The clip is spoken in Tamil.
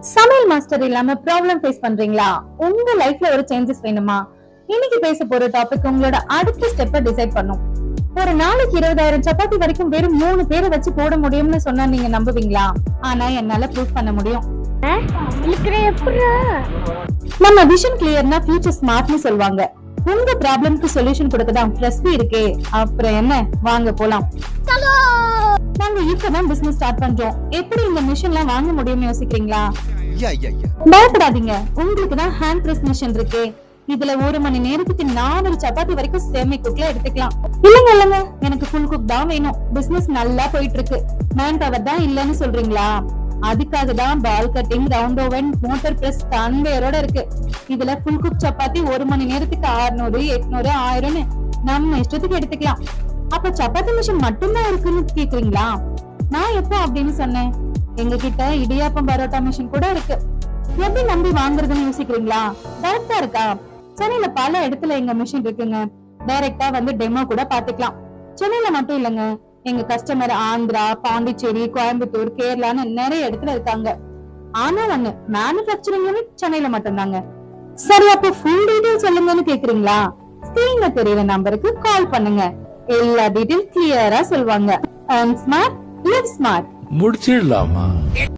சமையல் மாஸ்டர் இல்லாம ப்ராப்ளம் ஃபேஸ் பண்றீங்களா? உங்க லைஃப்ல ஒரு சேஞ்சஸ் வேணுமா? இன்னைக்கு பேச போற டாபிக் உங்களோட அடுத்த ஸ்டெப்பை டிசைட் பண்ணும். ஒரு நாளைக்கு 20,000 சப்பாத்தி வரைக்கும் வெறும் 3 பேரை வச்சு போட முடியும்னு சொன்னா நீங்க நம்புவீங்களா? ஆனா என்னால ப்ரூவ் பண்ண முடியும். நம்ம விஷன் கிளியர்னா ஃபியூச்சர் ஸ்மார்ட்னு சொல்வாங்க. உங்க ப்ராப்ளம்க்கு சொல்யூஷன் கொடுக்கதான் ஃப்ரெஷ்வி இருக்கே. அப்புறம் என்ன, வாங்க போலாம். நாங்க இப்பதான் பிசினஸ் ஸ்டார்ட் பண்றோம். எப்படி இந்த மிஷின்லாம் வாங்க முடியும்னு யோசிக்கிறீங்களா? பயப்படாதீங்க, உங்களுக்கு தான் ஹேண்ட் பிரஸ் மிஷின் இருக்கே. இதுல 1 மணி நேரத்துக்கு 400 சப்பாத்தி வரைக்கும் செமி குக்ல எடுத்துக்கலாம். இல்லங்க, எனக்கு ஃபுல் குக் தான் வேணும். பிசினஸ் நல்லா போயிட்டு இருக்கு, மேன் பவர் தான் இல்லன்னு சொல்றீங்களா? அதுக்காக தான் ball cutting, round oven, motor press, கன்வேயரோட இருக்கு. இதுல ஃபுல் குக் சப்பாத்தி 1 மணி நேரத்துக்கு 600, 800, 1000 நம்ம இஷ்டத்துக்கு எடுத்துக்கலாம். அப்ப சப்பாத்தி மிஷின் மட்டும்தான் இருக்குன்னு கேக்குறீங்களா? நான் எப்போ அப்படின்னு சொன்னேன்? எங்க கிட்ட இடியாப்பம் பரோட்டா மிஷின் கூட இருக்கு. எப்படி நம்பி வாங்குறதுன்னு யோசிக்கிறீங்களா? கரெக்டா இருக்கா? சென்னையில பல இடத்துல எங்க மிஷின் இருக்குங்க. டைரக்டா வந்து டெமோ கூட பாத்துக்கலாம். சென்னையில மட்டும் இல்லங்க, எங்க கஸ்டமர் ஆந்திரா, பாண்டிச்சேரி, கோயம்புத்தூர், கேரளான்னு நிறைய இடத்துல இருக்காங்க. ஆனா ஒண்ணு, மேனுபேக்சரிங் யூனிட் சென்னையில மட்டும்தாங்க. சரி, அப்ப ஃபுல் டீடைல் சொல்லுங்கன்னு கேக்குறீங்களா? ஸ்கிரீன்ல தெரியற நம்பருக்கு கால் பண்ணுங்க. எல்லா டீடைல் கிளியரா சொல்வாங்க. Smart live smart. முடிச்சிடலாமா?